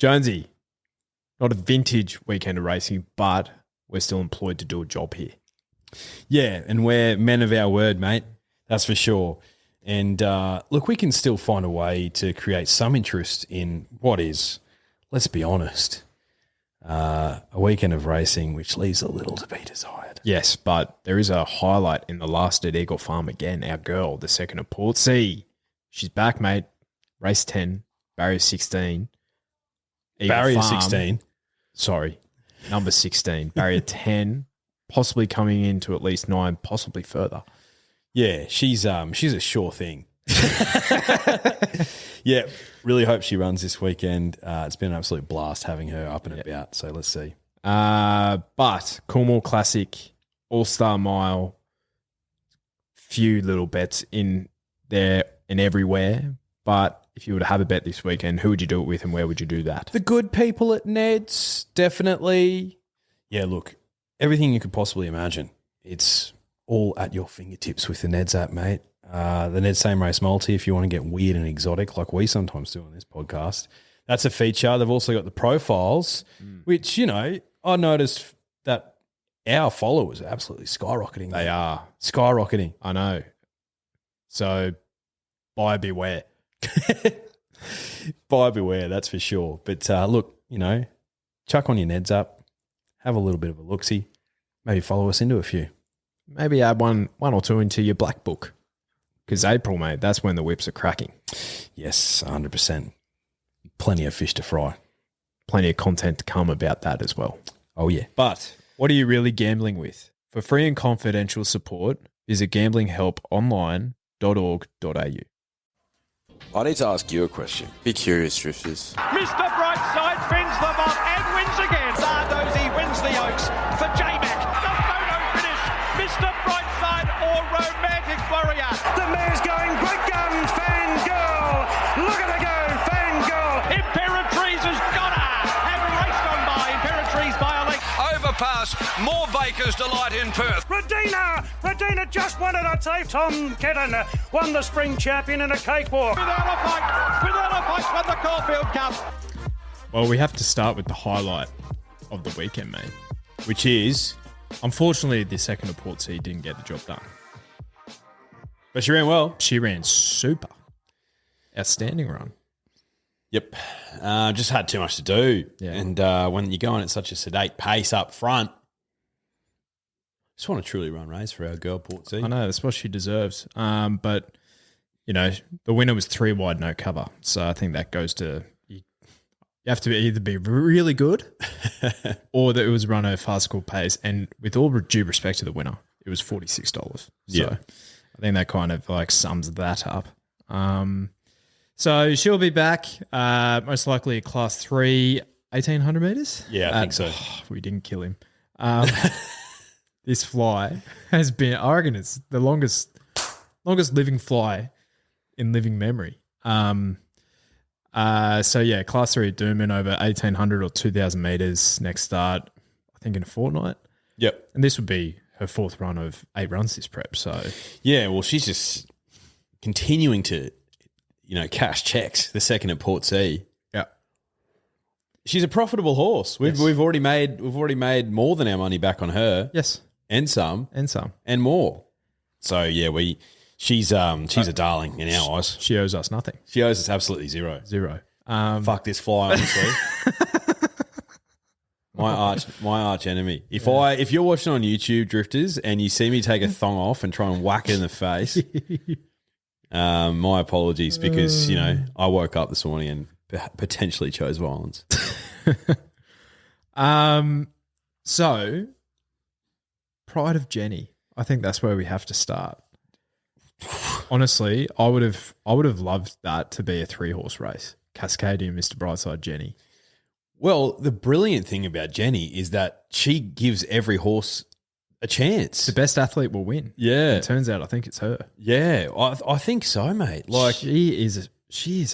Jonesy, not a vintage weekend of racing, but we're still employed to do a job here. Yeah, and we're men of our word, mate. That's for sure. And look, we can still find a way to create some interest in what is, let's be honest, a weekend of racing which leaves a little to be desired. Yes, but there is a highlight in the last at Eagle Farm again. Our girl, the second of Portsea. She's back, mate. Race 10, barrier 16. Barrier 16? Sorry, number 16. Barrier 10, possibly coming into at least 9, possibly further. Yeah, she's a sure thing. Yeah, really hope she runs this weekend. It's been an absolute blast having her up and about, so let's see. But Coolmore Classic, All-Star Mile, few little bets in there and everywhere. But if you were to have a bet this weekend, who would you do it with and where would you do that? The good people at Ned's, definitely. Yeah, look, everything you could possibly imagine. It's all at your fingertips with the Ned's app, mate. The Ned's Same Race Multi, if you want to get weird and exotic like we sometimes do on this podcast. That's a feature. They've also got the profiles, which, you know, I noticed that our followers are absolutely skyrocketing. They are. Skyrocketing. I know. So buyer beware. Buyer beware, that's for sure. But look, you know, chuck on your Ned's app, have a little bit of a look-see, maybe follow us into a few. Maybe add one or two into your black book. Because April, mate, that's when the whips are cracking. Yes, 100%. Plenty of fish to fry. Plenty of content to come about that as well. Oh, yeah. But what are you really gambling with? For free and confidential support, visit gamblinghelponline.org.au. I need to ask you a question. Be curious, Drifters. Mr. Brightside fins them up and wins again. Zardozi wins the Oaks for J-Mac. The photo finish. Mr. Brightside or Romantic Warrior. The mare's going. Great gun. Fangirl. Look at her go. Fangirl. Imperatrice has got her. And raced on by Imperatrice by a length. Overpass. More Baker's Delight in Perth. Radina just won it, I'd say. Tom Ketton won the spring champion in a cakewalk. Without a fight, won the Caulfield Cup. Well, we have to start with the highlight of the weekend, mate, which is, unfortunately, the second of Portsea didn't get the job done. But she ran well. She ran super. Outstanding run. Yep. Just had too much to do. Yeah. And when you're going at such a sedate pace up front, just want a truly run race for our girl, Portsea. I know, that's what she deserves. But, you know, the winner was 3 wide, no cover. So I think that goes to, you have to either be really good or that it was run at a farcical pace. And with all due respect to the winner, it was $46. So Yeah. I think that kind of like sums that up. So she'll be back, most likely at Class 3, 1,800 metres. Yeah, I think so. We didn't kill him. This fly has been, I reckon it's the longest living fly in living memory. So yeah, Class 3 at Doomben over 1,800 or 2,000 metres next start, I think in a fortnight. Yep. And this would be her 4th run of 8 runs this prep. So yeah, well, she's just continuing to, you know, cash checks the second at Portsea. yeah, She's a profitable horse. We've already made more than our money back on her. yes, And some. and some. And more. So yeah, she's a darling in our eyes. She owes us nothing. She owes us absolutely zero. Fuck this fly, honestly. my arch enemy. If you're watching on YouTube, Drifters, and you see me take a thong off and try and whack it in the face, my apologies, because you know I woke up this morning and potentially chose violence. So pride of Jenni. I think that's where we have to start. Honestly, I would have loved that to be a 3-horse race. Cascadian, Mr. Brightside, Jenni. Well, the brilliant thing about Jenni is that she gives every horse a chance. The best athlete will win. Yeah. It turns out I think it's her. Yeah, I think so, mate. Like she is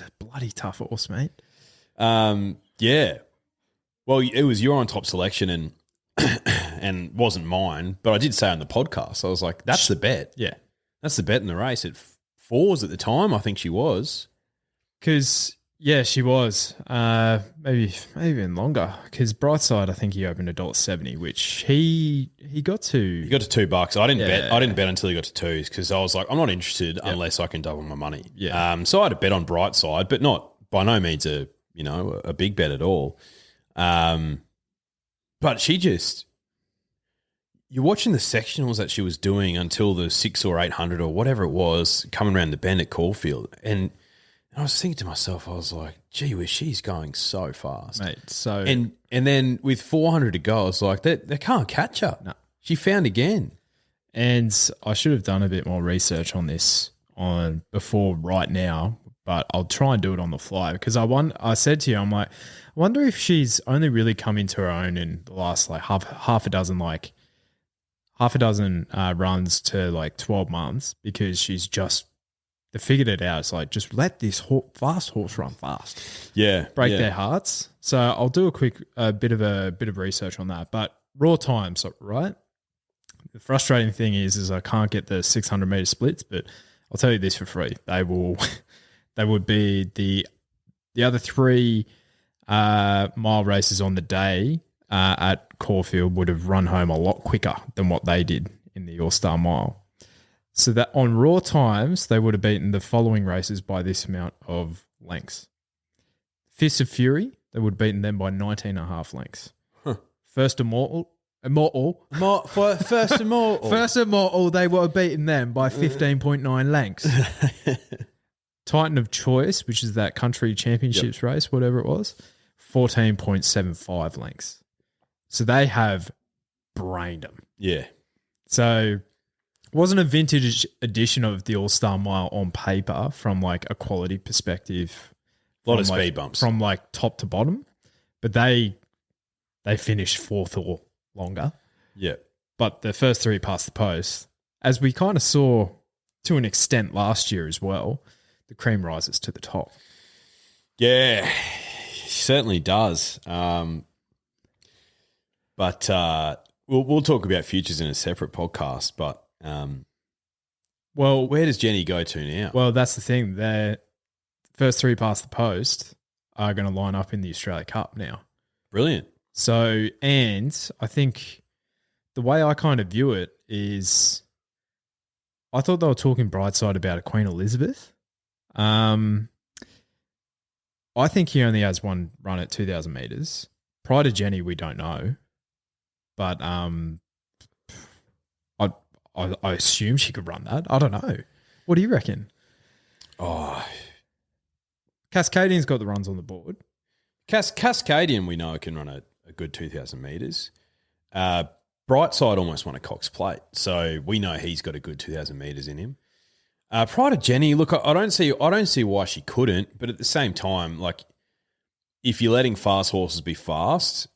a bloody tough horse, mate. Yeah. Well, it was your on top selection and and wasn't mine, but I did say on the podcast, I was like, that's the bet. Yeah. That's the bet in the race. At 4s at the time, I think she was. Because Yeah, she was. Maybe even longer because Brightside, I think he opened $1.70, which he got to. He got to $2. I didn't bet until he got to twos because I was like, I'm not interested unless I can double my money. Yeah. So I had a bet on Brightside, but not by no means a big bet at all. But she just, you're watching the sectionals that she was doing until the 600 or 800 or whatever it was coming around the bend at Caulfield, and I was thinking to myself, I was like, gee whiz, she's going so fast. Mate, so... And then with 400 to go, I was like, they can't catch her. No. She found again. And I should have done a bit more research on this before right now, but I'll try and do it on the fly because I said to you, I'm like, I wonder if she's only really come into her own in the last like half a dozen runs to like 12 months because she's just... They figured it out. It's like, just let this fast horse run fast. Yeah. Break their hearts. So I'll do a bit of research on that. But raw times, right? The frustrating thing is I can't get the 600 meter splits, but I'll tell you this for free. They would be the other 3 mile races on the day at Caulfield would have run home a lot quicker than what they did in the All-Star Mile. So that on raw times, they would have beaten the following races by this amount of lengths. Fists of Fury, they would have beaten them by 19.5 lengths. Huh. First Immortal, First Immortal, they would have beaten them by 15.9 lengths. Titan of Choice, which is that country championships race, whatever it was, 14.75 lengths. So they have brained them. Yeah. So... wasn't a vintage edition of the All-Star Mile on paper from like a quality perspective. A lot of speed bumps. From like top to bottom. But they finished 4th or longer. Yeah. But the first 3 past the post, as we kind of saw to an extent last year as well, the cream rises to the top. Yeah, certainly does. But we'll talk about futures in a separate podcast, but well, where does Jenni go to now? Well, that's the thing. The first 3 past the post are going to line up in the Australia Cup now. Brilliant. So, and I think the way I kind of view it is I thought they were talking Brightside about a Queen Elizabeth. I think he only has one run at 2,000 metres. Prior to Jenni, we don't know. But I assume she could run that. I don't know. What do you reckon? Oh, Cascadian's got the runs on the board. Cascadian, we know, can run a good 2,000 metres. Brightside almost won a Cox Plate, so we know he's got a good 2,000 metres in him. Prior to Jenni, look, I don't see why she couldn't, but at the same time, like if you're letting fast horses be fast,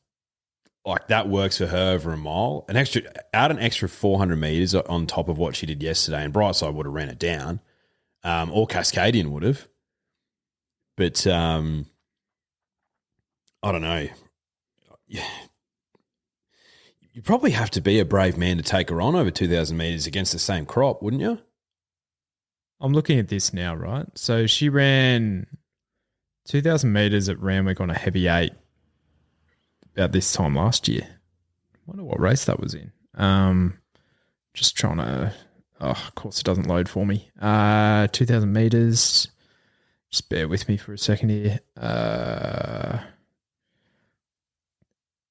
like that works for her over a mile. An extra 400 metres on top of what she did yesterday, and Brightside would have ran it down, or Cascadian would have. But I don't know. You probably have to be a brave man to take her on over 2,000 metres against the same crop, wouldn't you? I'm looking at this now, right? So she ran 2,000 metres at Randwick on a heavy 8 about this time last year. I wonder what race that was in. Just trying to... Oh, of course it doesn't load for me. 2,000 metres. Just bear with me for a second here.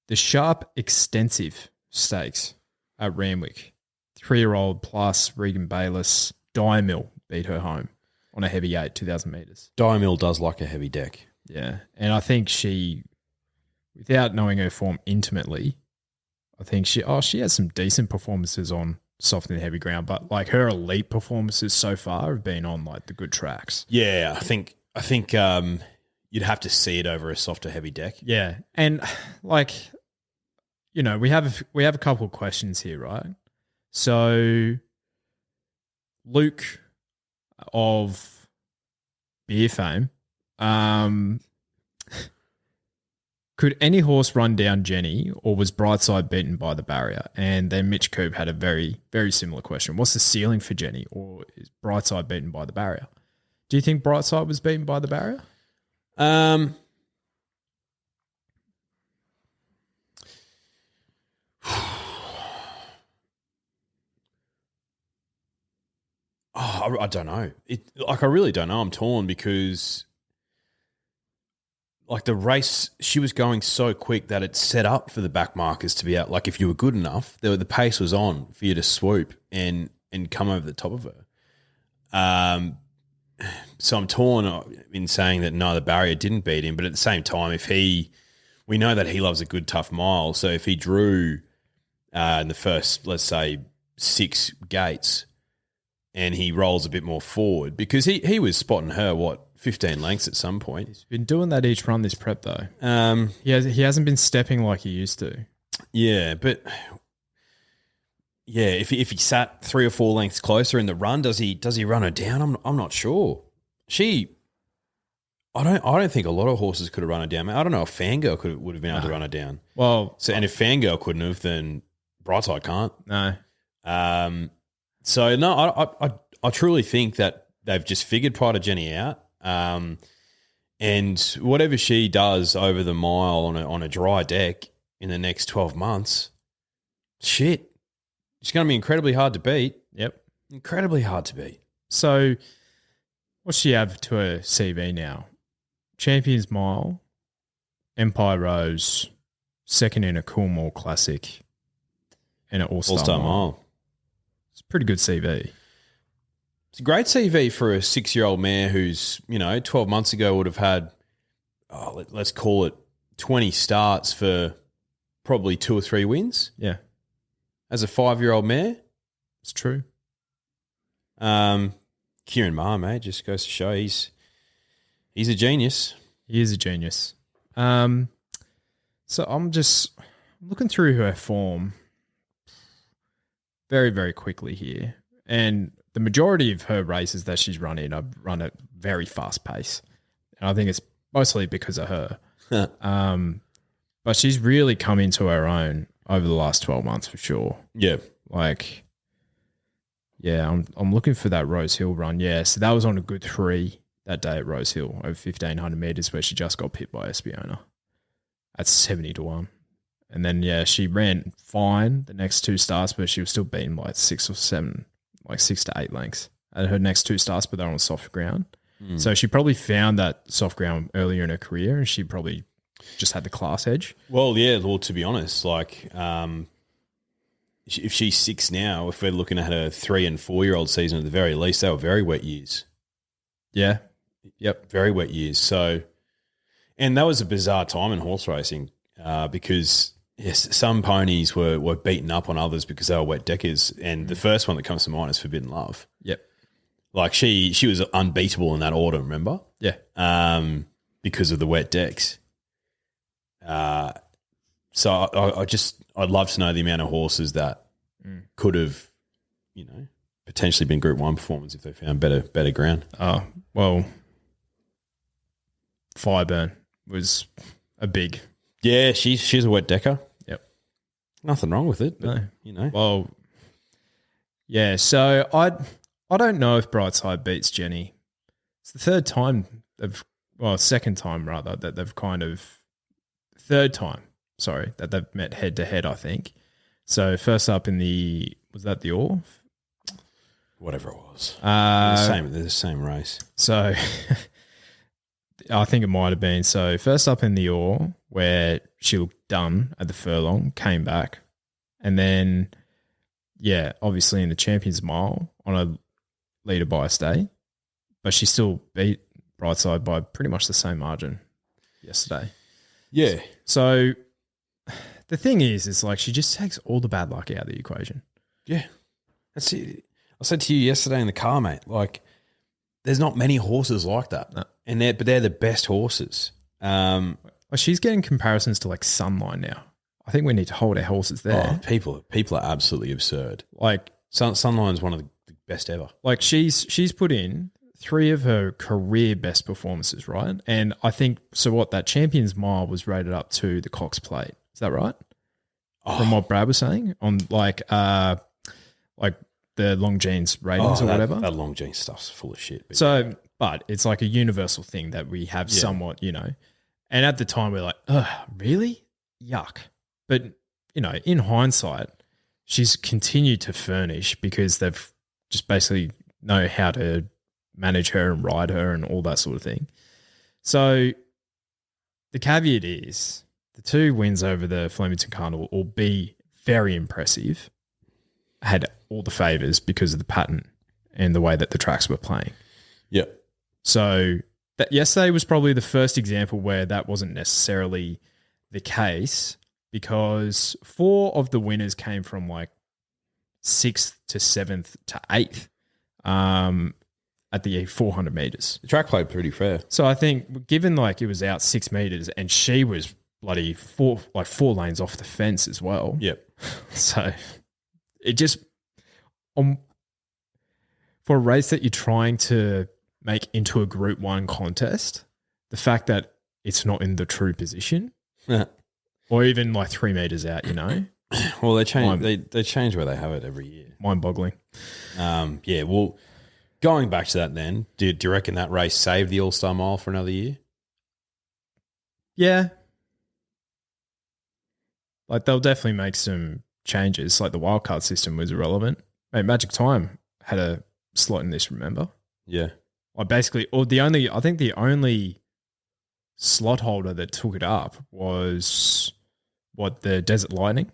The Sharp Extensive Stakes at Randwick. 3-year-old plus Regan Bayliss. Diamill beat her home on a heavy 8, 2,000 metres. Diamill does like a heavy deck. Yeah. And I think she... Without knowing her form intimately, I think she has some decent performances on soft and heavy ground, but like her elite performances so far have been on like the good tracks. Yeah, I think you'd have to see it over a softer heavy deck. Yeah, and like we have a couple of questions here, right? So Luke of beer fame. Could any horse run down Jenni, or was Brightside beaten by the barrier? And then Mitch Coob had a very, very similar question. What's the ceiling for Jenni, or is Brightside beaten by the barrier? Do you think Brightside was beaten by the barrier? I don't know. I really don't know. I'm torn because, like, the race, she was going so quick that it set up for the back markers to be out. Like, if you were good enough, the pace was on for you to swoop and come over the top of her. So I'm torn in saying that no, the barrier didn't beat him, but at the same time, we know that he loves a good tough mile. So if he drew in the first, let's say, 6 gates, and he rolls a bit more forward, because he was spotting her 15 lengths at some point. He's been doing that each run this prep though. He hasn't been stepping like he used to. Yeah, but yeah, if he sat 3 or 4 lengths closer in the run, does he run her down? I'm not sure. I don't think a lot of horses could have run her down. I don't know if Fangirl would have been able to run her down. Well, and if Fangirl couldn't have, then Brightside can't. No. So no, I truly think that they've just figured Pride of Jenni out. And whatever she does over the mile on a dry deck in the next 12 months, she's going to be incredibly hard to beat. Yep. Incredibly hard to beat. So what's she have to her CV now? Champions Mile, Empire Rose, second in a Coolmore Classic, and an All-Star Mile. It's a pretty good CV. It's a great CV for a 6-year-old mare who's, 12 months ago would have had, let's call it 20 starts for probably 2 or 3 wins. Yeah. As a 5-year-old mare. It's true. Kieran Maher, mate, just goes to show he's a genius. He is a genius. So I'm just looking through her form very, very quickly here. And the majority of her races that she's run in, I've run at very fast pace. And I think it's mostly because of her. But she's really come into her own over the last 12 months for sure. Yeah. I'm looking for that Rose Hill run. Yeah, so that was on a good 3 that day at Rose Hill over 1,500 metres where she just got pipped by Espiona. That's 70 to 1. And then, she ran fine the next 2 starts, but she was still beaten by 6 or 7, like 6 to 8 lengths at her next 2 starts, but they're on soft ground. So she probably found that soft ground earlier in her career and she probably just had the class edge. Well, yeah, to be honest, if she's 6 now, if we're looking at her 3 and 4-year-old season at the very least, they were very wet years. Yeah. Yep, very wet years. So, and that was a bizarre time in horse racing because yes, some ponies were beaten up on others because they were wet deckers, and the first one that comes to mind is Forbidden Love. Yep. Like she was unbeatable in that order, remember? Yeah. Because of the wet decks. So I'd love to know the amount of horses that could have, potentially been Group 1 performers if they found better ground. Oh, well, Fireburn was a big. Yeah, she's a wet decker. Yep. Nothing wrong with it, but, Well, yeah, so I don't know if Brightside beats Jenni. It's the second time rather, that they've third time, that they've met head to head, I think. So first up in was that the Orr? Whatever it was. They're the same race. So I think it might have been. So first up in the Orr, where she looked done at the furlong, came back. And then, obviously in the Champions Mile on a leader by a stay. But she still beat Brightside by pretty much the same margin yesterday. Yeah. So the thing is like she just takes all the bad luck out of the equation. Yeah. That's it. I said to you yesterday in the car, mate, there's not many horses like that. No. But they're the best horses. She's getting comparisons to Sunline now. I think we need to hold our horses there. Oh, people are absolutely absurd. Sunline's one of the best ever. She's put in 3 of her career best performances, right? And I think that Champions Mile was rated up to the Cox Plate. Is that right? From what Brad was saying on the Long Jeans ratings or whatever. That Long Jeans stuff's full of shit. But but it's like a universal thing that we have somewhat, you know. And at the time we're like, ugh, really? Yuck. But, you know, in hindsight, she's continued to furnish because they've just basically know how to manage her and ride her and all that sort of thing. So the caveat is the 2 wins over the Flemington Carnival will be very impressive, had all the favours because of the pattern and the way that the tracks were playing. Yeah. So that yesterday was probably the first example where that wasn't necessarily the case because 4 of the winners came from like 6th to 7th to 8th at the 400 metres. The track played pretty fair. So I think given like it was out 6 metres and she was bloody 4 lanes off the fence as well. Yep. So it just for a race that you're trying to make into a Group 1 contest, the fact that it's not in the true position or even like 3 metres out, you know. Well, they change where they have it every year. Mind-boggling. Yeah, well, going back to that then, do you reckon that race saved the All-Star Mile for another year? Yeah. Like they'll definitely make some changes. Like the wildcard system was irrelevant. Mate, Magic Time had a slot in this, remember? Yeah. I think the only slot holder that took it up was the Desert Lightning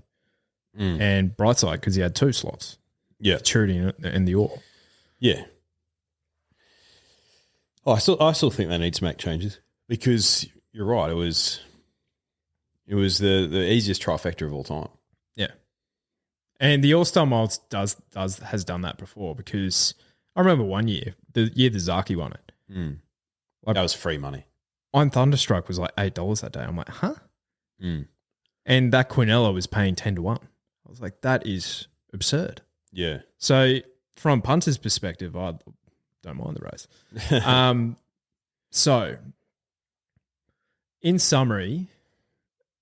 and Brightside because he had 2 slots. Yeah. Charity and the Ore. Yeah. Oh, I still think they need to make changes because you're right. It was the easiest trifecta of all time. Yeah. And the All-Star Miles has done that before because I remember one year, the year the Zaki won it. Like, that was free money. On Thunderstruck was like $8 that day. I'm like, huh? And that Quinella was paying 10 to 1. I was like, that is absurd. Yeah. So from punter's perspective, I don't mind the race. So in summary,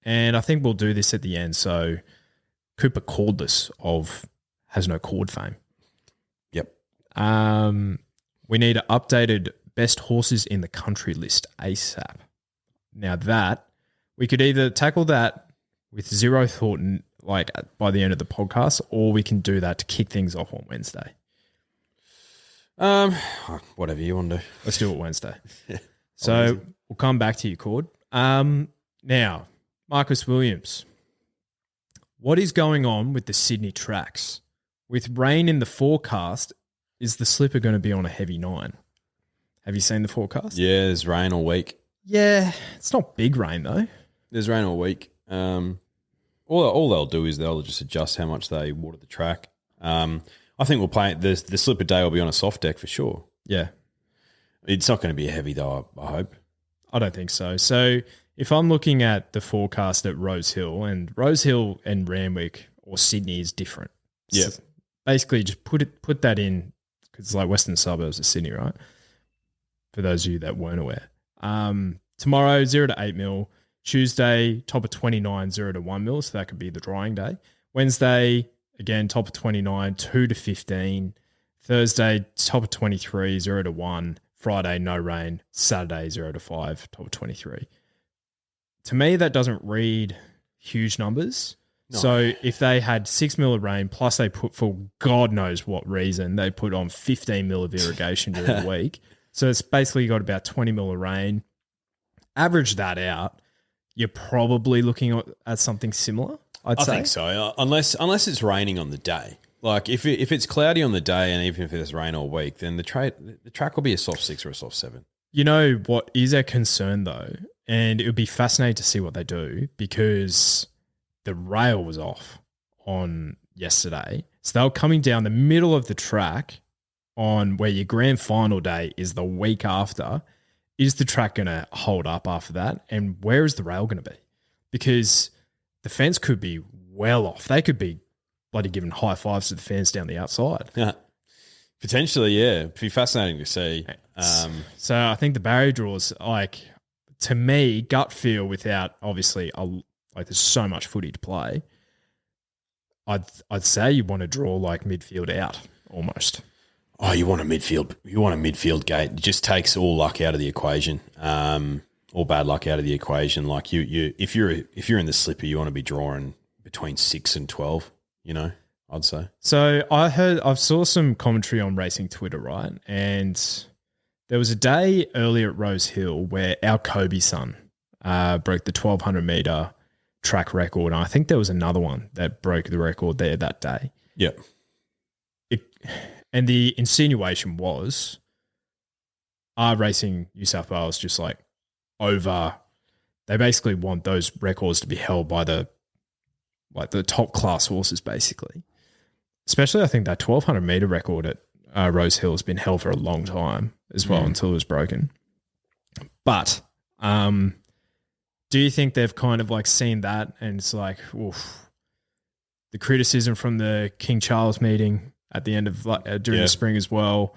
and I think we'll do this at the end. So Cooper Cordless has no cord fame. Yep. We need an updated best horses in the country list ASAP. Now that we could either tackle that with zero thought, like by the end of the podcast, or we can do that to kick things off on Wednesday. Whatever you want to do. Let's do it Wednesday. So we'll come back to you, Cord. Now, Marcus Williams, what is going on with the Sydney tracks? With rain in the forecast, is the slipper going to be on a heavy 9? Have you seen the forecast? Yeah, there's rain all week. Yeah, it's not big rain though. There's rain all week. All they'll do is they'll just adjust how much they water the track. I think we'll play the slipper day will be on a soft deck for sure. Yeah. It's not going to be heavy though, I hope. I don't think so. So if I'm looking at the forecast at Rose Hill and Randwick or Sydney is different. Yeah. So basically just put that in because it's like western suburbs of Sydney, right? For those of you that weren't aware. Tomorrow, 0 to 8 mil. Tuesday, top of 29, 0 to 1 mil. So that could be the drying day. Wednesday, again, top of 29, 2 to 15. Thursday, top of 23, 0 to 1. Friday, no rain. Saturday, 0 to 5, top of 23. To me, that doesn't read huge numbers. No. So if they had 6 mil of rain, plus they put, for God knows what reason, they put on 15 mil of irrigation during the week. So it's basically got about 20 mil of rain. Average that out, you're probably looking at something similar, I think so, unless it's raining on the day. Like if it's cloudy on the day and even if there's rain all week, then the track will be a soft 6 or a soft 7. You know what is a concern though, and it would be fascinating to see what they do because the rail was off on yesterday. So they were coming down the middle of the track on where your grand final day is the week after. Is the track going to hold up after that? And where is the rail going to be? Because the fence could be well off. They could be bloody giving high fives to the fans down the outside. Yeah. Potentially, yeah. It'd be fascinating to see. So I think the barrier draws, like, to me, gut feel without obviously, there's so much footy to play. I'd say you want to draw like midfield out almost. Oh, you want a midfield gate. It just takes all luck out of the equation. All bad luck out of the equation. Like if you're in the slipper, you want to be drawing between 6 and 12, I'd say. So I saw some commentary on racing Twitter, right? And there was a day earlier at Rose Hill where our Kobe son broke the 1,200 meter track record. And I think there was another one that broke the record there that day. Yeah. And the insinuation was, are Racing New South Wales just like over? They basically want those records to be held by the top class horses, basically. Especially, I think that 1,200 meter record at Rose Hill has been held for a long time as well until it was broken. But do you think they've kind of like seen that and it's like, oof, the criticism from the King Charles meeting at the end of during the spring as well?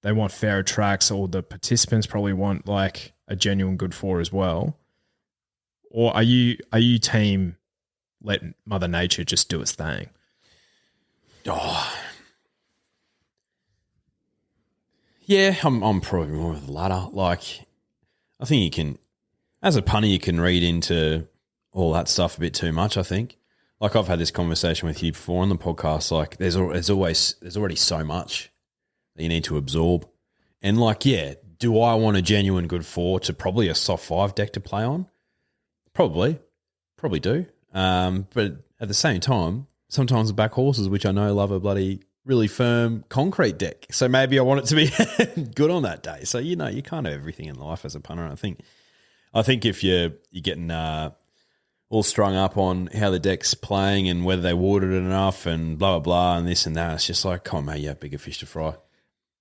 They want fairer tracks, or the participants probably want like a genuine good four as well. Or are you team let Mother Nature just do its thing? Oh, yeah, I'm probably more of the latter. Like, I think you can, as a punter, you can read into all that stuff a bit too much. I think. Like, I've had this conversation with you before on the podcast. Like, there's already so much that you need to absorb, and like, yeah, do I want a genuine good four to probably a soft 5 deck to play on? Probably do. But at the same time, sometimes the back horses, which I know love a bloody really firm concrete deck. So maybe I want it to be good on that day. So, you can't have everything in life as a punter. And I think if you're getting all strung up on how the deck's playing and whether they watered it enough and blah, blah, blah, and this and that, it's just like, come on, mate, you have bigger fish to fry.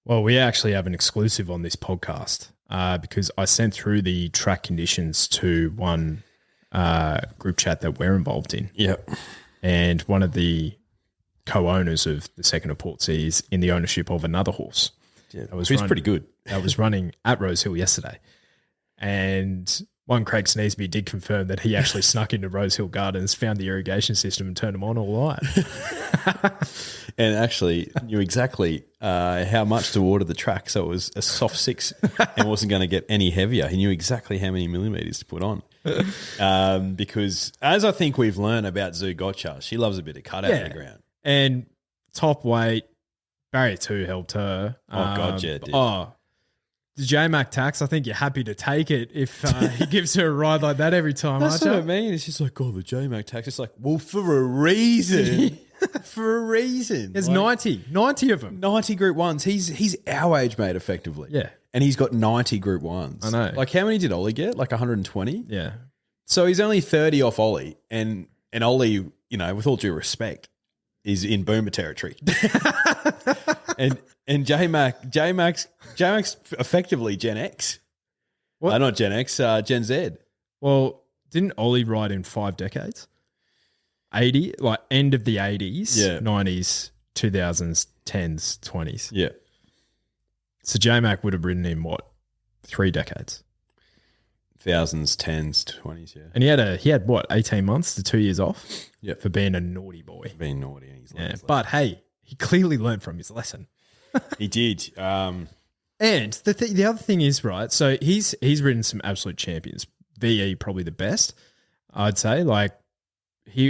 Well, we actually have an exclusive on this podcast because I sent through the track conditions to one group chat that we're involved in. Yep. And one of the co-owners of the second of Portsea is in the ownership of another horse. Yeah, who's pretty good. That was running at Rose Hill yesterday. And one Craig Sneesby did confirm that he actually snuck into Rose Hill Gardens, found the irrigation system and turned them on all right. And actually knew exactly how much to water the track. So it was a soft 6 and wasn't going to get any heavier. He knew exactly how many millimetres to put on. Because as I think we've learned about Zougotcha, she loves a bit of cutout in the ground. And top weight, barrier 2 helped her. Oh, God, yeah, it did. The J-Mac tax, I think you're happy to take it if he gives her a ride like that every time, That's aren't what you? I mean. It's just like, oh, the J-Mac tax. It's like, well, for a reason. For a reason. There's like, 90 of them. 90 Group 1s. He's our age, mate, effectively. Yeah. And he's got 90 Group 1s. I know. Like, how many did Ollie get? Like 120? Yeah. So he's only 30 off Ollie. And Ollie, with all due respect, is in boomer territory. And J-Mac's effectively Gen X. What? Not Gen X, Gen Z. Well, didn't Ollie ride in 5 decades? 80, like end of the 80s, Yeah. 90s, 2000s, 10s, 20s. Yeah. So J-Mac would have ridden in what? 3 decades. Thousands, 10s, 20s, yeah. And he had what, 18 months to 2 years off? Yeah. For being a naughty boy. Being naughty. And he's Yeah. But hey, he clearly learned from his lesson. he did. And the other thing is, right, so he's ridden some absolute champions. VE probably the best, I'd say. Like,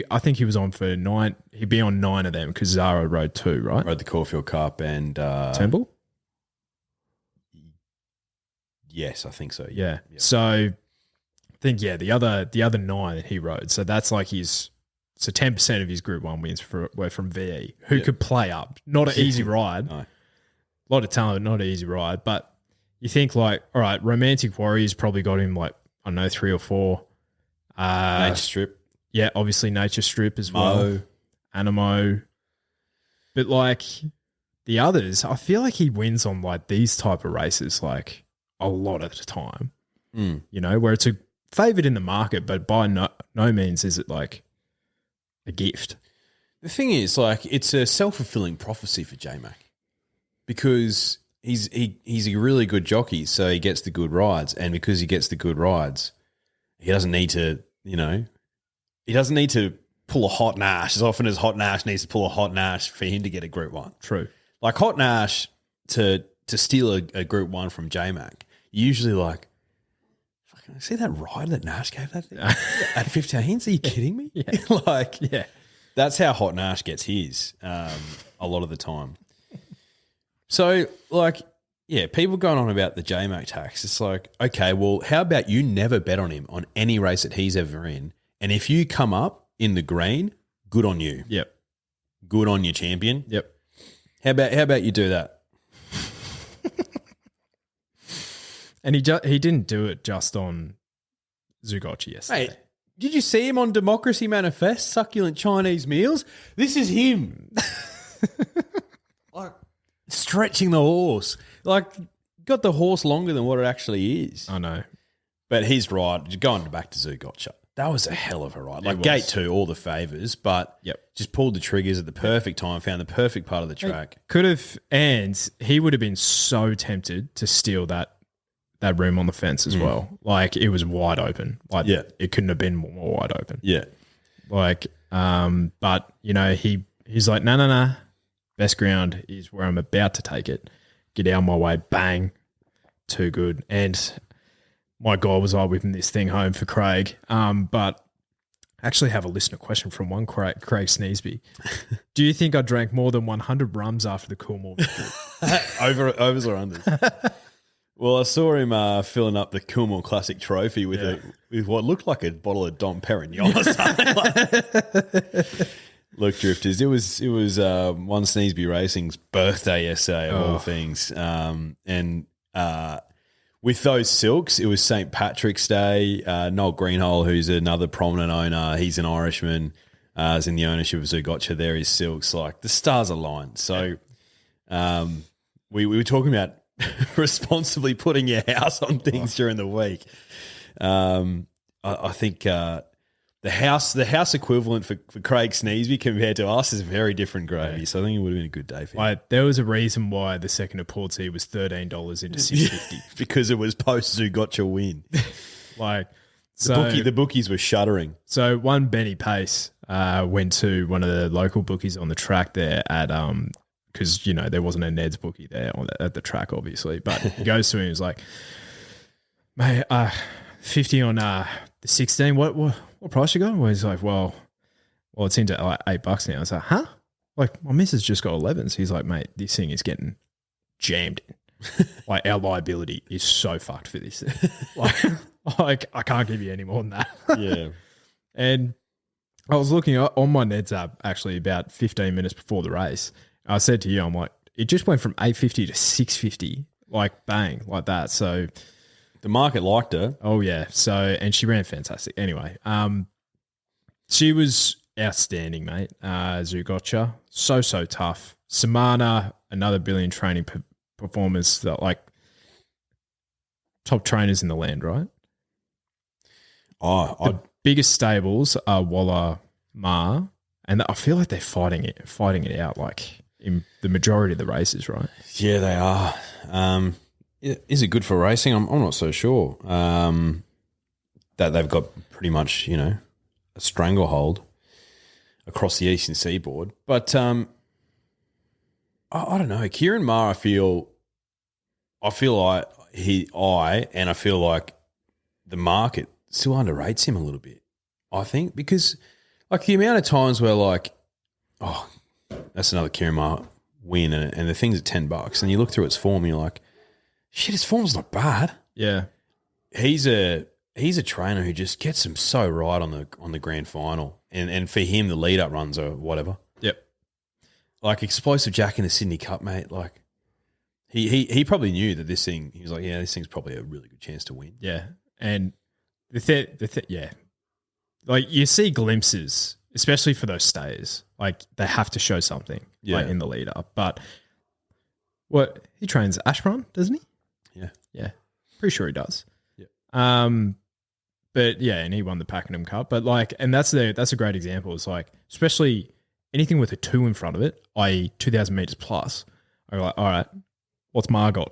I think he was on for 9. He'd be on 9 of them because Zara rode 2, right? Rode the Caulfield Cup and Turnbull? Yes, I think so. Yeah. So I think, the other 9 that he rode. So that's like so 10% of his Group 1 wins were from VE, who could play up. Not an easy ride. No. A lot of talent, not an easy ride. But you think like, all right, Romantic Warrior's probably got him like, I don't know, 3 or 4. Nature Strip. Yeah, obviously Nature Strip as well. Animo. But like the others, I feel like he wins on like these type of races like a lot of the time. Where it's a favoured in the market, but by no means is it like a gift. The thing is, like, it's a self-fulfilling prophecy for J-Mac because he's a really good jockey, so he gets the good rides, and because he gets the good rides, he doesn't need to, pull a hot Nash as often as Hot Nash needs to pull a Hot Nash for him to get a Group 1. True. Like Hot Nash, to steal a Group 1 from J-Mac, you're usually like, fucking, see that ride that Nash gave that thing at 15s? Are you kidding me? Yeah. That's how hot Nash gets his a lot of the time. So, like, yeah, people going on about the J-Mac tax. It's like, okay, well, how about you never bet on him on any race that he's ever in? And if you come up in the green, good on you. Yep. Good on you, champion. Yep. How about you do that? And he didn't do it just on Zougotcha yesterday. Mate, did you see him on Democracy Manifest, succulent Chinese meals? This is him. Like, stretching the horse. Like, got the horse longer than what it actually is. I know. But he's right. Going back to Zougotcha, that was a hell of a ride. Like, gate 2, all the favours, but just pulled the triggers at the perfect time, found the perfect part of the track. Could have, and he would have been so tempted to steal that room on the fence as well. Like, it was wide open. Like, it couldn't have been more wide open. Yeah. Like, but, you know, he's like, no. Best ground is where I'm about to take it. Get out of my way. Bang. Too good. And my God, was I whipping this thing home for Craig. But I actually have a listener question from one Craig Sneesby. Do you think I drank more than 100 rums after the Coolmore victory? Overs or unders? Well, I saw him filling up the Coolmore Classic trophy with what looked like a bottle of Dom Perignon or something like that. Look, Drifters, it was one Sneesby Racing's birthday essay of all things. And with those silks, it was St. Patrick's Day. Noel Greenhole, who's another prominent owner, he's an Irishman, is in the ownership of Zougotcha. There is silks. Like, the stars aligned. So we were talking about responsibly putting your house on things during the week. I think the house equivalent for Craig Sneesby compared to us is very different gravy. So I think it would have been a good day for him. Like, there was a reason why the second of Portsea was $13 into $6.50 because it was post Zougotcha win. Like, the bookies were shuddering. So one Benny Pace went to one of the local bookies on the track there at because, you know, there wasn't a Ned's bookie there at the track, obviously. But he goes to him and he's like, mate, 50 on the 16. What price you got? Well, he's like, well, it's into like $8 now. I was like, huh? Like, my missus just got 11s. He's like, mate, this thing is getting jammed in. Like, our liability is so fucked for this thing. like, I can't give you any more than that. Yeah. And I was looking on my Neds app actually about 15 minutes before the race. I said to you, I'm like, it just went from $8.50 to $6.50, like bang, like that. So the market liked her. Oh yeah. So, and she ran fantastic. Anyway, she was outstanding, mate. Zougotcha, so tough. Samana, another brilliant training performance. That, like, top trainers in the land, right? The biggest stables are Walla, Ma, and I feel like they're fighting it out, like, in the majority of the races, right? Yeah, they are. Is it good for racing? I'm not so sure. That they've got pretty much, you know, a stranglehold across the eastern seaboard. But I don't know. Kieran Maher, I feel like I feel like the market still underrates him a little bit. I think because, like, the amount of times where, like, oh, that's another Kieran Maher win, and the thing's at $10, and you look through its form, and you're like, shit, his form's not bad. Yeah, he's a trainer who just gets him so right on the grand final, and for him the lead up runs or whatever. Yep, like Explosive Jack in the Sydney Cup, mate. Like he probably knew that this thing. He was like, yeah, this thing's probably a really good chance to win. Yeah, and yeah, like, you see glimpses, especially for those stayers. Like, they have to show something, like, in the lead up. But what he trains Ashburn, doesn't he? Yeah, pretty sure he does. Yeah. But yeah, and he won the Pakenham Cup. But, like, and that's a great example. It's like, especially anything with a 2 in front of it, i.e. 2,000 meters plus. I'm like, all right, what's Mar got?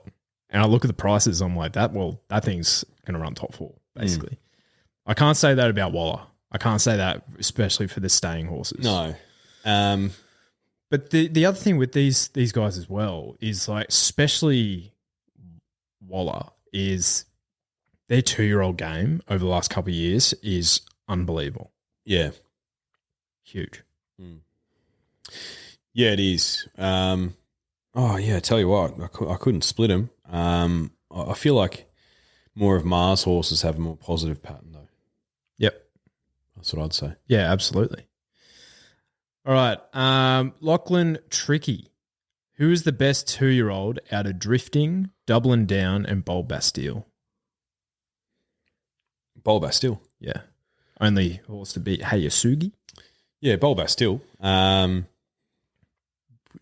And I look at the prices. I'm like, that thing's going to run top 4 basically. I can't say that about Waller. I can't say that, especially for the staying horses. No. But the other thing with these guys as well is like, especially Waller, is their 2-year-old game over the last couple of years is unbelievable. Yeah. Huge. Yeah, it is. I tell you what, I couldn't split them. I feel like more of Mars horses have a more positive pattern, though. Yep. That's what I'd say. Yeah, absolutely. All right. Lachlan Tricky. Who is the best 2-year-old out of Drifting, Doubling Down, and Bold Bastille? Bold Bastille. Yeah. Only horse to beat Hayasugi. Yeah, Bold Bastille.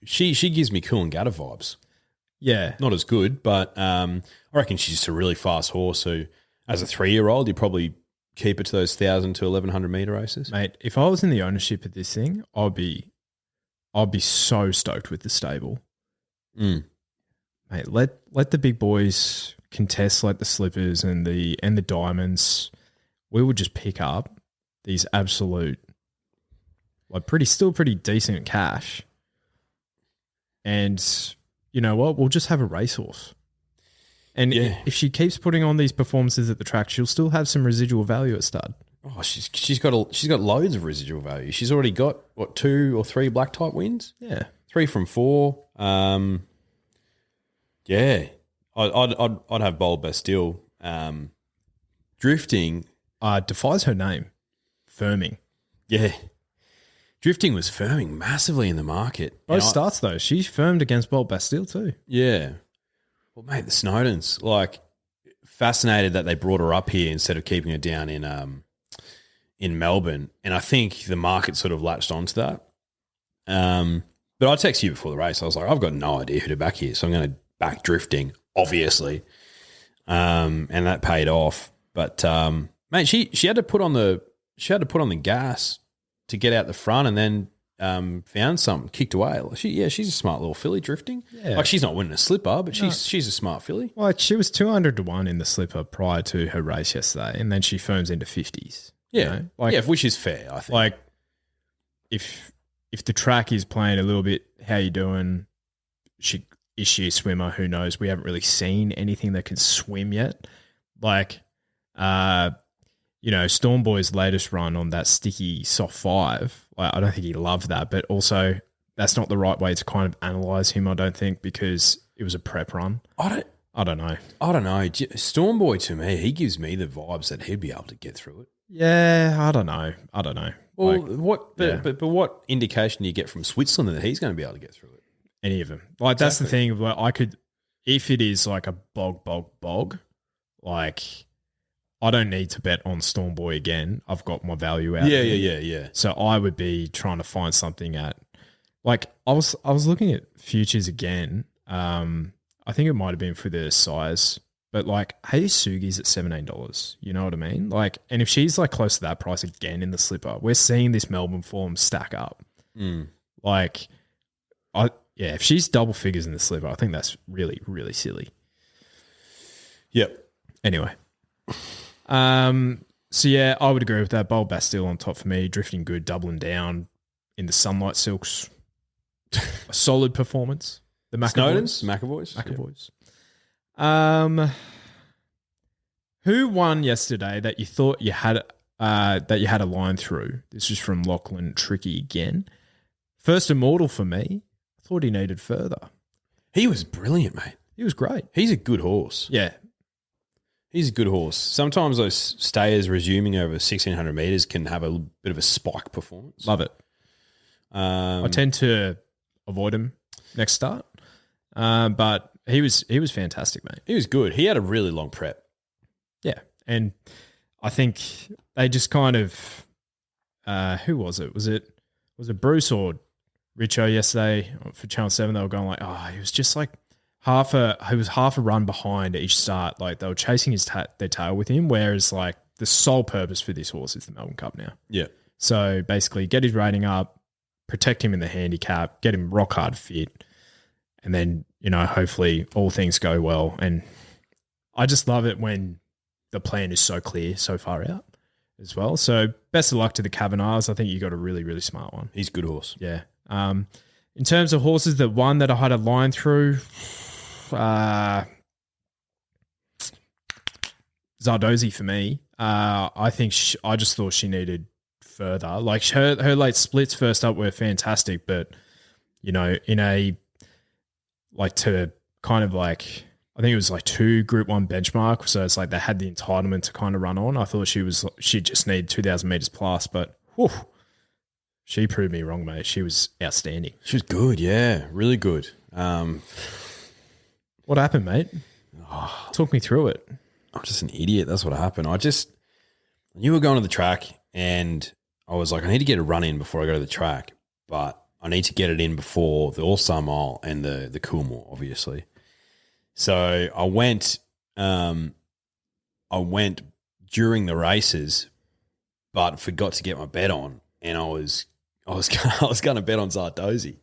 She gives me Cool and Gatter vibes. Yeah. Not as good, but I reckon she's just a really fast horse who, as a 3-year-old, you probably keep it to those 1,000 to 1,100 metre races. Mate, if I was in the ownership of this thing, I'd be so stoked with the stable. Mate, let the big boys contest like the Slippers and the Diamonds. We would just pick up these absolute, like still pretty decent cash. And you know what? We'll just have a racehorse. And if she keeps putting on these performances at the track, she'll still have some residual value at stud. Oh, she's got loads of residual value. She's already got 2 or 3 black type wins. Yeah, 3 from 4. Yeah, I'd have Bold Bastille. Drifting defies her name. Firming. Yeah. Drifting was firming massively in the market. Both starts, though. She firmed against Bold Bastille too. Yeah. Well, mate, the Snowdens, fascinated that they brought her up here instead of keeping her down in Melbourne. And I think the market sort of latched onto that. But I texted you before the race. I was like, I've got no idea who to back here. So I'm going to back Drifting, obviously. And that paid off. But, mate, she had to put on the gas to get out the front, and then found something, kicked away. She's a smart little filly, Drifting. Yeah. She's not winning a slipper, but she's a smart filly. Well, she was 200 to 1 in the slipper prior to her race yesterday, and then she firms into 50s. Yeah, which is fair, I think. If the track is playing a little bit, how you doing? Is she a swimmer? Who knows? We haven't really seen anything that can swim yet. Storm Boy's latest run on that sticky soft 5, I don't think he loved that, but also that's not the right way to kind of analyse him, I don't think, because it was a prep run. I don't know. Storm Boy, to me, he gives me the vibes that he'd be able to get through it. Yeah, I don't know. Well, but what indication do you get from Switzerland that he's going to be able to get through it? Any of them. That's the thing. I could, if it is like a bog, I don't need to bet on Storm Boy again. I've got my value out. Yeah. So I would be trying to find something at, I was looking at futures again. I think it might have been for the size, but Hey Sugi's at $17. You know what I mean? And if she's close to that price again in the slipper, we're seeing this Melbourne form stack up. If she's double figures in the slipper, I think that's really, really silly. Yep. Anyway. I would agree with that. Bold Bastille on top for me. Drifting good, Doubling Down in the Sunlight Silks. A solid performance. The McAvoys. Who won yesterday that you thought you had a line through? This is from Lachlan Tricky again. First Immortal for me. I thought he needed further. He was brilliant, mate. He was great. He's a good horse. Yeah. He's a good horse. Sometimes those stayers resuming over 1,600 metres can have a bit of a spike performance. Love it. I tend to avoid him next start, but he was fantastic, mate. He was good. He had a really long prep. Yeah, and I think they just kind of who was it? Was it Bruce or Richo yesterday for Channel 7? They were going he was just he was half a run behind each start. They were chasing their tail with him, whereas the sole purpose for this horse is the Melbourne Cup now. Yeah. So basically get his rating up, protect him in the handicap, get him rock hard fit, and then, hopefully all things go well. And I just love it when the plan is so clear so far out as well. So best of luck to the Cavanaghs. I think you got a really, really smart one. He's a good horse. Yeah. In terms of horses that won that I had a line through, Zardozi for me. I think I just thought she needed further. Like her late splits first up were fantastic, but in a to kind of like I think it was like 2 Group 1 benchmark, so it's like they had the entitlement to kind of run on. I thought she just needed 2,000 meters plus, but whew, she proved me wrong, mate. She was outstanding. She was good, yeah, really good. What happened, mate? Talk me through it. I'm just an idiot. That's what happened. I knew we were going to the track, and I was like, I need to get a run in before I go to the track, but I need to get it in before the All-Star Mile and the Coolmore, obviously. So I went during the races, but forgot to get my bet on, and I was going to bet on Zardozi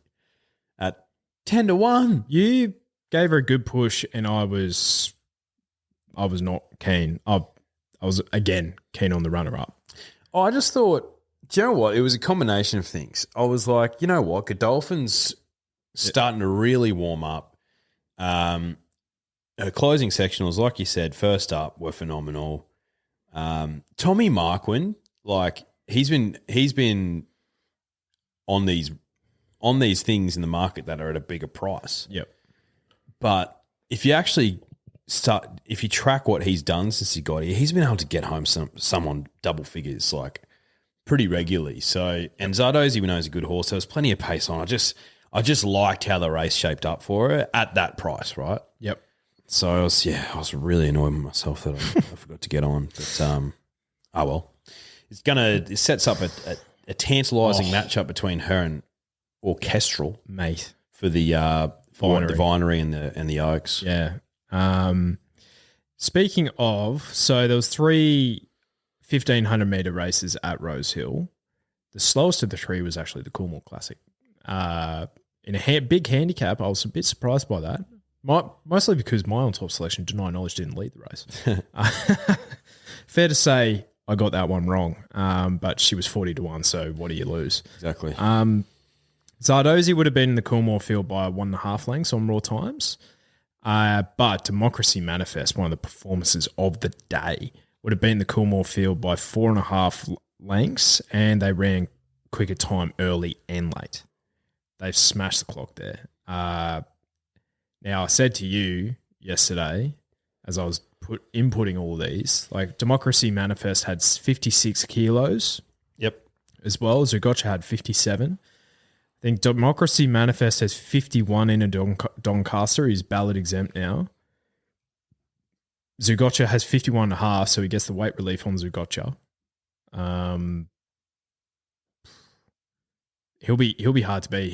at 10-1. You gave her a good push, and I was not keen. I was again keen on the runner-up. Oh, I just thought, do you know what? It was a combination of things. I was like, you know what? Godolphin's starting to really warm up. Her closing sectionals, like you said, first up were phenomenal. Tommy Marquand, like he's been on these things in the market that are at a bigger price. Yep. But if you actually if you track what he's done since he got here, he's been able to get home some on double figures like pretty regularly. So, and Zardozi, we know, is a good horse. So there's plenty of pace on. I just liked how the race shaped up for her at that price, right? Yep. So I was really annoyed with myself that I forgot to get on. But oh well, it sets up a tantalising matchup between her and Orchestral, mate, for the Vinery and the Oaks. Yeah. Speaking of, so there was 3 1,500-meter races at Rosehill. The slowest of the 3 was actually the Coolmore Classic. In a big handicap, I was a bit surprised by that. Mostly because my on-top selection, to my knowledge, didn't lead the race. Fair to say I got that one wrong, but she was 40-1, so what do you lose? Exactly. Zardozi would have been in the Coolmore field by 1.5 lengths on raw times. But Democracy Manifest, one of the performances of the day, would have been in the Coolmore field by 4.5 lengths, and they ran quicker time early and late. They've smashed the clock there. Now, I said to you yesterday, as I was inputting all these, like Democracy Manifest had 56 kilos. Yep. As well. Zougotcha had 57. I think Democracy Manifest has 51 in a Doncaster. He's ballot exempt now. Zougotcha has 51.5, so he gets the weight relief on Zougotcha. He'll be hard to beat.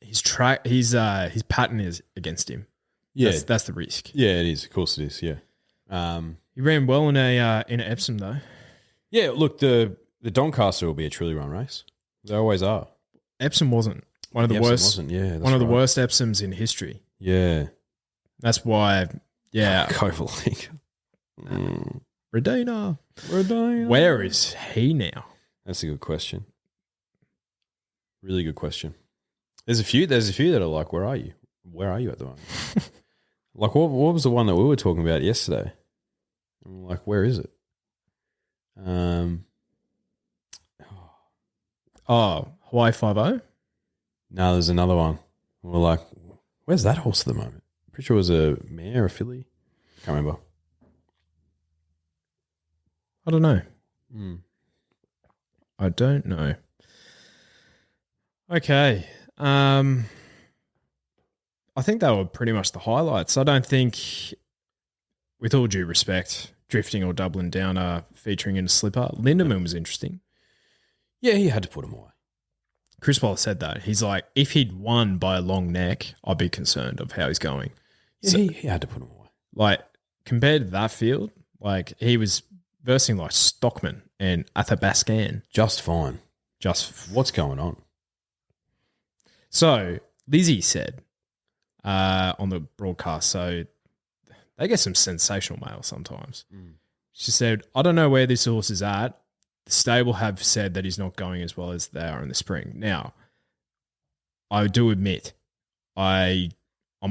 His pattern is against him. Yeah, that's the risk. Yeah, it is. Of course, it is. Yeah. He ran well in an Epsom though. Yeah. Look, the Doncaster will be a truly run race. They always are. Epsom wasn't one of the worst. Yeah, one of the worst Epsoms in history. Yeah, that's why. Yeah, Cover League. Redina. Where is he now? That's a good question. Really good question. There's a few that are like, where are you? Where are you at the moment? Like, what was the one that we were talking about yesterday? I'm like, where is it? Hawaii 5-0? No, there's another one. We're like, where's that horse at the moment? Pretty sure it was a mare or a filly. Can't remember. I don't know. I don't know. Okay. I think they were pretty much the highlights. I don't think, with all due respect, Drifting or Dublin Down are featuring in a slipper. Lindemann was interesting. Yeah, he had to put him away. Chris Waller said that. He's like, if he'd won by a long neck, I'd be concerned of how he's going. Yeah, so, he had to put him away. Like, compared to that field, like, he was versing like Stockman and Athabascan. Just fine. What's going on? So, Lizzie said on the broadcast, so they get some sensational mail sometimes. She said, I don't know where this horse is at. The stable have said that he's not going as well as they are in the spring. Now, I do admit, I'm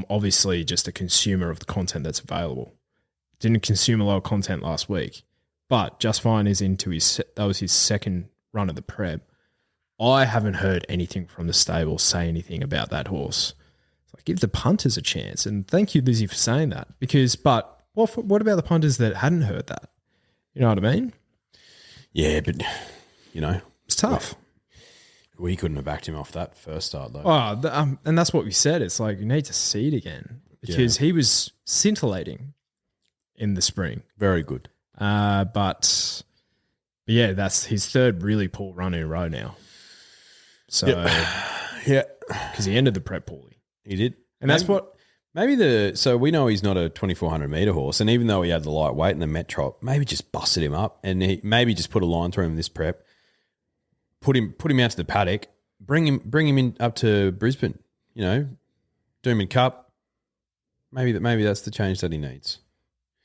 obviously just a consumer of the content that's available. Didn't consume a lot of content last week, but Just Fine is that was his second run of the prep. I haven't heard anything from the stable say anything about that horse. So give the punters a chance, and thank you, Lizzie, for saying that. But what about the punters that hadn't heard that? You know what I mean? Yeah, but It's tough. We couldn't have backed him off that first start though. And that's what we said. It's like you need to see it again because he was scintillating in the spring. Very good. But yeah, that's his third really poor run in a row now. So Yeah, because he ended the prep poorly. he did, And that's what. so we know he's not a 2,400 meter horse, and even though he had the light weight and the Metrop, maybe just busted him up, and maybe just put a line through him this prep. Put him out to the paddock. Bring him in up to Brisbane. Doomben Cup. Maybe that's the change that he needs.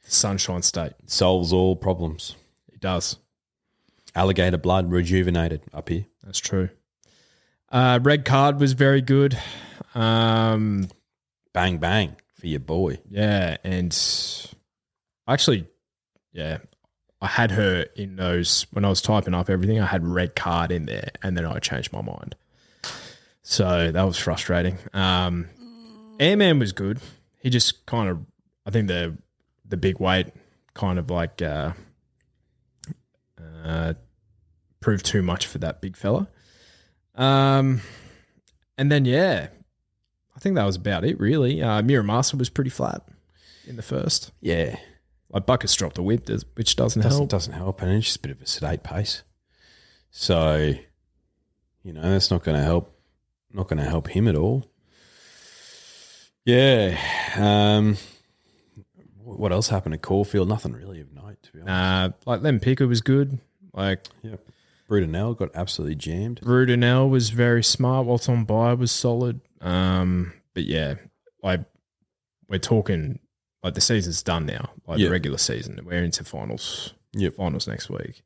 Sunshine State. Solves all problems. It does. Alligator blood rejuvenated up here. That's true. Red Card was very good. Bang bang for your boy. Yeah, and actually, yeah, I had her in those when I was typing up everything. I had Red Card in there, and then I changed my mind. So that was frustrating. Airman was good. He just kind of, I think the big weight kind of like proved too much for that big fella. And then I think that was about it really. Miramasa was pretty flat in the first. Yeah. Like Buckets dropped the whip, which doesn't help. Doesn't help, and it's just a bit of a sedate pace. So, that's not going to help. Not going to help him at all. Yeah. What else happened at Caulfield? Nothing really of note, to be honest. Like Lem Picker was good. Like Brudenell got absolutely jammed. Brudenell was very smart. What's on by was solid. But yeah, we're talking like the season's done now. Like the regular season, we're into finals. Finals next week.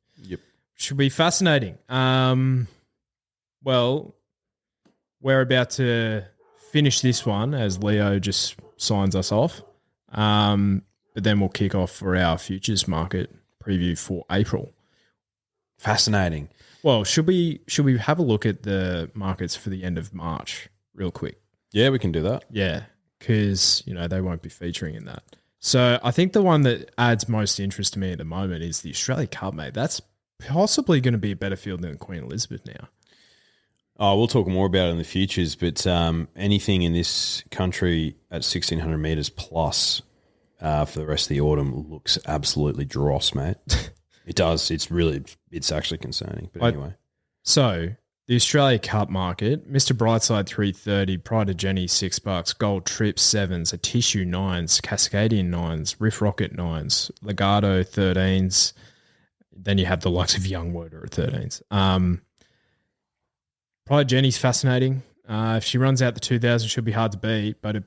Should be fascinating. Well, we're about to finish this one as Leo just signs us off. But then we'll kick off for our futures market preview for April. Fascinating. Well, should we have a look at the markets for the end of March real quick? Yeah, we can do that. Yeah, because, they won't be featuring in that. So I think the one that adds most interest to me at the moment is the Australia Cup, mate. That's possibly going to be a better field than Queen Elizabeth now. Oh, we'll talk more about it in the futures, but anything in this country at 1,600 metres plus for the rest of the autumn looks absolutely dross, mate. It does. It's actually concerning. But anyway. So the Australia Cup market, Mr. Brightside 330, Pride of Jenny $6, Gold Trip 7s, a Tissue 9s, Cascadian 9s, Riff Rocket 9s, Legato 13s. Then you have the likes of Young Werder at 13s. Pride of Jenny's fascinating. If she runs out the 2,000, she'll be hard to beat. But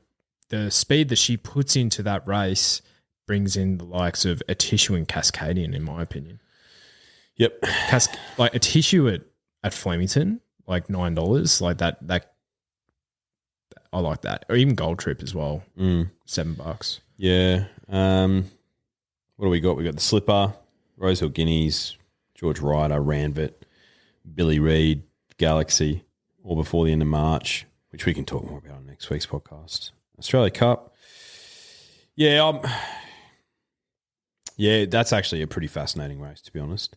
the speed that she puts into that race brings in the likes of a Tissue and Cascadian, in my opinion. Yep. Like a Tissue at Flemington, like $9, like that. I like that. Or even Gold Trip as well, $7. Yeah. What do we got? We got the Slipper, Rosehill Guineas, George Ryder, Ranvit, Billy Reid, Galaxy, all before the end of March, which we can talk more about on next week's podcast. Australia Cup. Yeah, that's actually a pretty fascinating race, to be honest.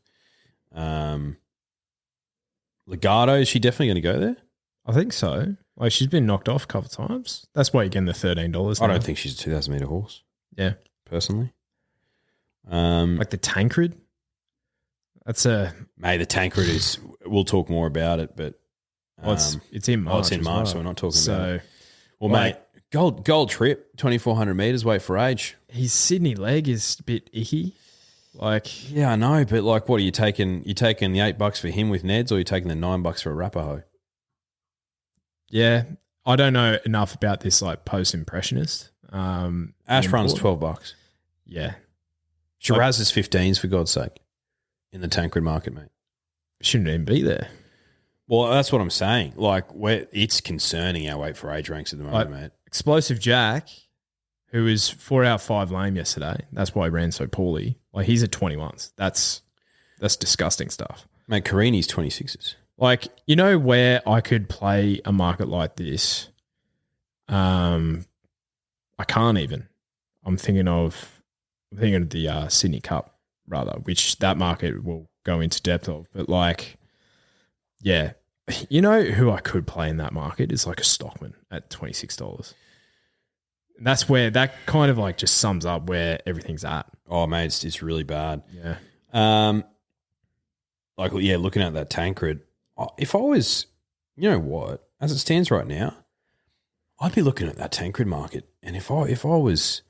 Legato, is she definitely going to go there? I think so. Like she's been knocked off a couple of times. That's why you're getting the $13. I don't think she's a 2,000 metre horse. Yeah. Personally. Like the Tancred. Mate, the Tancred is, we'll talk more about it, but it's in March. It's in March, well. so we're not talking about it. Well, like, mate, gold Trip, 2,400 metres, wait for age. His Sydney leg is a bit icky. Like, yeah, I know, but like, what are you taking? You taking the $8 for him with Neds, or you taking the $9 for Arapaho? Yeah, I don't know enough about this like post-impressionist. Ash runs $12. Yeah, Shiraz is 15s for God's sake in the Tancred market, mate. Shouldn't even be there. Well, that's what I'm saying. Like, it's concerning our weight for age ranks at the moment, mate. Explosive Jack, who was 4 out 5 lame yesterday. That's why he ran so poorly. Like, he's at 21s. That's disgusting stuff. Mate, Carini's 26s. Like, you know where I could play a market like this? I can't even. I'm thinking of the Sydney Cup, rather, which that market will go into depth of. But, like, yeah. You know who I could play in that market is like a Stockman at $26. And that's where that kind of like just sums up where everything's at. Oh, mate, it's really bad. Yeah. Looking at that Tancred, if I was, you know what, as it stands right now, I'd be looking at that Tancred market. And if I was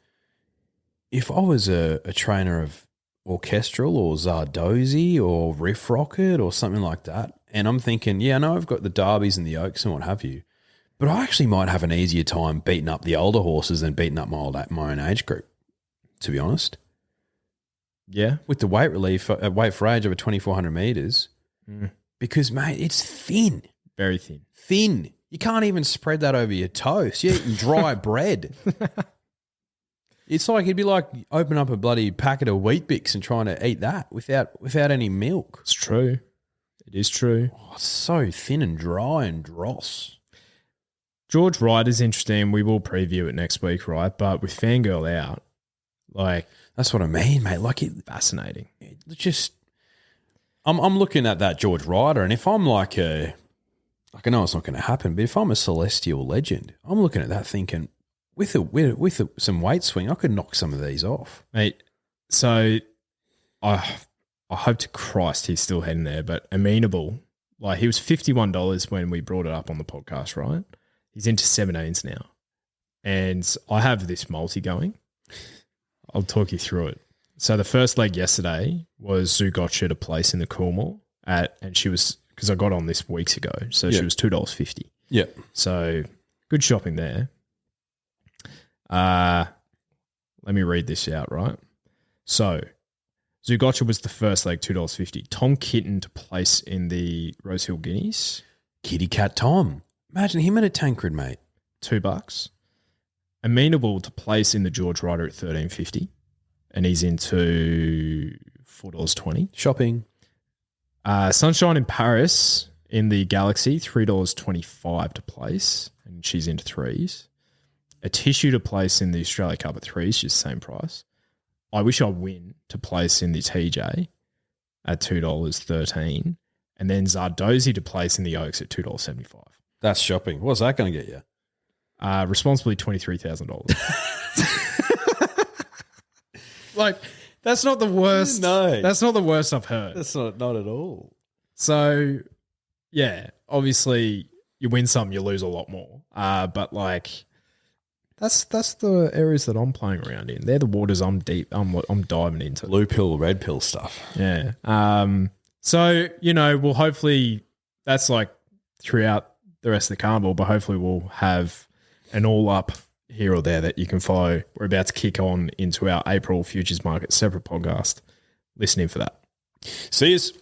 a trainer of Orchestral or Zardozi or Riff Rocket or something like that, and I'm thinking, yeah, I know I've got the Derbies and the Oaks and what have you, but I actually might have an easier time beating up the older horses than beating up my own age group, to be honest. Yeah. With the weight relief, weight for age over 2,400 metres, because, mate, it's thin. Very thin. Thin. You can't even spread that over your toast. You're eating dry bread. It's like, it'd be like open up a bloody packet of Wheat Bix and trying to eat that without any milk. It's true. It is true. Oh, it's so thin and dry and dross. George Wright is interesting. We will preview it next week, right? But with Fangirl out, like, that's what I mean, mate. Like, fascinating. I'm looking at that George Ryder, and if I'm like I know it's not going to happen, but if I'm a Celestial Legend, I'm looking at that thinking, with some weight swing, I could knock some of these off, mate. So I hope to Christ he's still heading there, but Amenable, like, he was $51 when we brought it up on the podcast, right? He's into 17s now. And I have this multi going. I'll talk you through it. So the first leg yesterday was Zougotcha to place in the Coolmore and she was, because I got on this weeks ago, so she was $2.50. Yeah. So good shopping there. Let me read this out, right? So Zougotcha was the first leg, $2.50. Tom Kitten to place in the Rosehill Guineas. Kitty Cat Tom. Imagine him in a Tancred, mate. $2. Amenable to place in the George Ryder at $13.50. And he's into $4.20. Shopping. Sunshine in Paris in the Galaxy, $3.25 to place. And she's into 3s. A Tissue to place in the Australia Cup at 3s, just the same price. I Wish I Win to place in the TJ at $2.13. And then Zardozi to place in the Oaks at $2.75. That's shopping. What's that going to get you? Responsibly $23,000. Like, that's not the worst. No. That's not the worst I've heard. That's not at all. So, yeah, obviously you win some, you lose a lot more. But, like, that's the areas that I'm playing around in. They're the waters I'm diving into. Blue pill, red pill stuff. Yeah. So, you know, we'll hopefully, that's like throughout the rest of the carnival, but hopefully we'll have an all up here or there that you can follow. We're about to kick on into our April futures market separate podcast. Listen in for that. See yous.